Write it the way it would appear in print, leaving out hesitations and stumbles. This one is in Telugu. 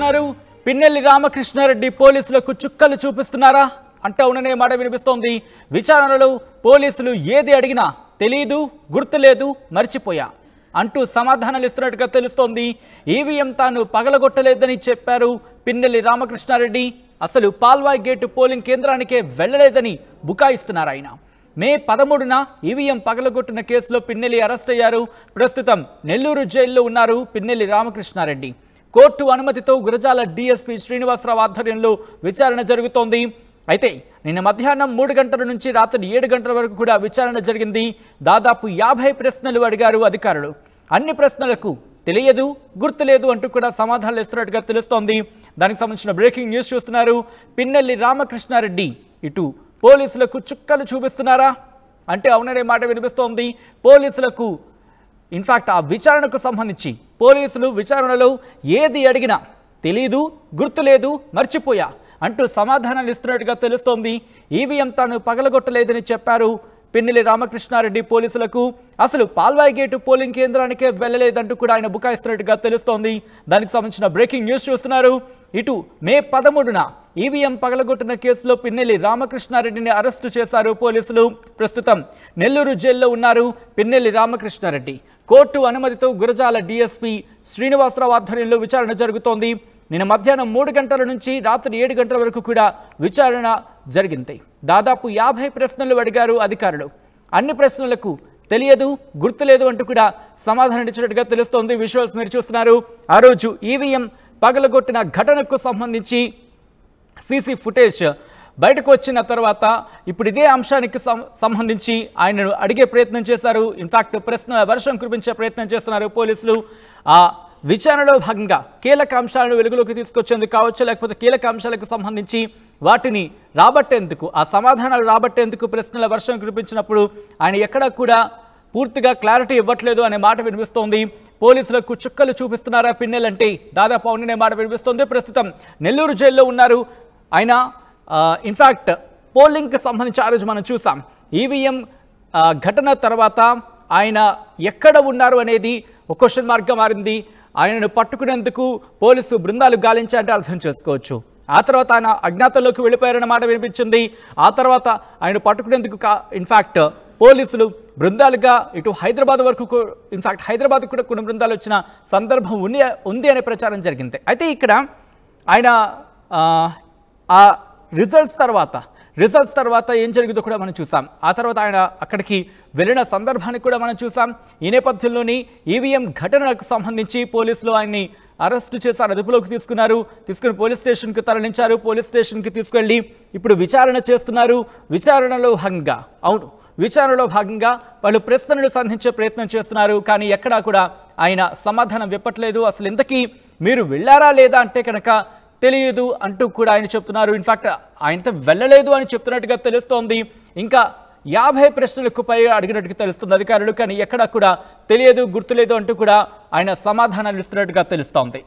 చూస్తున్నారు. పిన్నెల్లి రామకృష్ణారెడ్డి పోలీసులకు చుక్కలు చూపిస్తున్నారా అంటే అవుననే మాట వినిపిస్తోంది. విచారణలో పోలీసులు ఏది అడిగినా తెలియదు, గుర్తులేదు, మర్చిపోయా అంటూ సమాధానాలు ఇస్తున్నట్టుగా తెలుస్తోంది. ఈవీఎం తాను పగలగొట్టలేదని చెప్పారు పిన్నెల్లి రామకృష్ణారెడ్డి. అసలు పాల్వాయి గేటు పోలింగ్ కేంద్రానికే వెళ్లలేదని బుకాయిస్తున్నారు ఆయన. మే 13న ఈవీఎం పగలగొట్టిన కేసులో పిన్నెల్లి అరెస్ట్ అయ్యారు. ప్రస్తుతం నెల్లూరు జైల్లో ఉన్నారు పిన్నెల్లి రామకృష్ణారెడ్డి. కోర్టు అనుమతితో గురజాల డీఎస్పీ శ్రీనివాసరావు ఆధ్వర్యంలో విచారణ జరుగుతోంది. అయితే నిన్న మధ్యాహ్నం 3 గంటల నుంచి రాత్రి 7 గంటల వరకు కూడా విచారణ జరిగింది. దాదాపు 50 ప్రశ్నలు అడిగారు అధికారులు. అన్ని ప్రశ్నలకు తెలియదు, గుర్తులేదు అంటూ కూడా సమాధానాలు ఇస్తున్నట్టుగా తెలుస్తోంది. దానికి సంబంధించిన బ్రేకింగ్ న్యూస్ చూస్తున్నారు. పిన్నెల్లి రామకృష్ణారెడ్డి ఇటు పోలీసులకు చుక్కలు చూపిస్తున్నారా అంటే అవుననే మాట వినిపిస్తోంది. పోలీసులకు ఇన్ఫాక్ట్ ఆ విచారణకు సంబంధించి పోలీసులు విచారణలో ఏది అడిగినా తెలీదు, గుర్తులేదు, మర్చిపోయా అంటూ సమాధానాలు ఇస్తున్నట్టుగా తెలుస్తోంది. ఈవీఎం తాను పగలగొట్టలేదని చెప్పారు పిన్నెల్లి రామకృష్ణారెడ్డి పోలీసులకు. అసలు పాల్వాయి గేటు పోలింగ్ కేంద్రానికే వెళ్లలేదంటూ కూడా ఆయన బుకాయిస్తున్నట్టుగా తెలుస్తోంది. దానికి సంబంధించిన బ్రేకింగ్ న్యూస్ చూస్తున్నారు. ఇటు మే 13న ఈవీఎం పగలగొట్టిన కేసులో పిన్నెల్లి రామకృష్ణారెడ్డిని అరెస్టు చేశారు పోలీసులు. ప్రస్తుతం నెల్లూరు జైల్లో ఉన్నారు పిన్నెల్లి రామకృష్ణారెడ్డి. కోర్టు అనుమతితో గురజాల డీఎస్పీ శ్రీనివాసరావు ఆధ్వర్యంలో విచారణ జరుగుతోంది. నిన్న మధ్యాహ్నం 3 గంటల నుంచి రాత్రి 7 గంటల వరకు కూడా విచారణ జరిగింది. దాదాపు 50 ప్రశ్నలు అడిగారు అధికారులు. అన్ని ప్రశ్నలకు తెలియదు, గుర్తులేదు అంటూ కూడా సమాధానం ఇచ్చినట్టుగా తెలుస్తోంది. విజువల్స్ మీరు చూస్తున్నారు. ఆ రోజు ఈవీఎం పగలగొట్టిన ఘటనకు సంబంధించి సీసీ ఫుటేజ్ బయటకు వచ్చిన తర్వాత ఇప్పుడు ఇదే అంశానికి సంబంధించి ఆయనను అడిగే ప్రయత్నం చేశారు. ఇన్ఫాక్ట్ ప్రశ్న వర్షం కురిపించే ప్రయత్నం చేస్తున్నారు పోలీసులు. ఆ విచారణలో భాగంగా కీలక అంశాలను వెలుగులోకి తీసుకొచ్చేందుకు కావచ్చు, లేకపోతే కీలక అంశాలకు సంబంధించి వాటిని రాబట్టేందుకు, ఆ సమాధానాలు రాబట్టేందుకు ప్రశ్నల వర్షం కురిపించినప్పుడు ఆయన ఎక్కడా కూడా పూర్తిగా క్లారిటీ ఇవ్వట్లేదు అనే మాట వినిపిస్తోంది. పోలీసులకు చుక్కలు చూపిస్తున్నారా పిన్నెలంటే దాదాపు అవుననే మాట వినిపిస్తోంది. ప్రస్తుతం నెల్లూరు జైల్లో ఉన్నారు ఆయన. ఇన్ఫాక్ట్ పోలింగ్కి సంబంధించి ఆ రోజు మనం చూసాం. ఈవీఎం ఘటన తర్వాత ఆయన ఎక్కడ ఉన్నారు అనేది ఒక క్వశ్చన్ మార్క్గా మారింది. ఆయనను పట్టుకునేందుకు పోలీసు బృందాలు గాలించాలంటే అర్థం చేసుకోవచ్చు. ఆ తర్వాత ఆయన అజ్ఞాతంలోకి వెళ్ళిపోయారన్న మాట వినిపించింది. ఆ తర్వాత ఆయన పట్టుకునేందుకు ఇన్ఫాక్ట్ పోలీసులు బృందాలుగా ఇటు హైదరాబాద్ వరకు, ఇన్ఫాక్ట్ హైదరాబాద్ కూడా కొన్ని బృందాలు వచ్చిన సందర్భం ఉంది అనే ప్రచారం జరిగింది. అయితే ఇక్కడ ఆయన ఆ రిజల్ట్స్ తర్వాత ఏం జరిగిందో కూడా మనం చూసాం. ఆ తర్వాత ఆయన అక్కడికి వెళ్ళిన సందర్భాన్ని కూడా మనం చూసాం. ఈ నేపథ్యంలోని ఈవీఎం ఘటనకు సంబంధించి పోలీసులు ఆయన్ని అరెస్టు చేశారు, అదుపులోకి తీసుకుని పోలీస్ స్టేషన్కి తరలించారు. పోలీస్ స్టేషన్కి తీసుకెళ్ళి ఇప్పుడు విచారణ చేస్తున్నారు. విచారణలో భాగంగా వాళ్ళు ప్రశ్నలను సంధించే ప్రయత్నం చేస్తున్నారు. కానీ ఎక్కడా కూడా ఆయన సమాధానం చెప్పట్లేదు. అసలు ఇంతకీ మీరు వెళ్ళారా లేదా అంటే కనుక తెలియదు అంటూ కూడా ఆయన చెప్తున్నారు. ఇన్ఫాక్ట్ ఆయనతో వెళ్ళలేదు అని చెప్తున్నట్టుగా తెలుస్తోంది. ఇంకా 50 ప్రశ్నలకు పైగా అడిగినట్టుగా తెలుస్తుంది అధికారులు. కానీ ఎక్కడా కూడా తెలియదు, గుర్తులేదు అంటూ కూడా ఆయన సమాధానాలు ఇస్తున్నట్టుగా తెలుస్తోంది.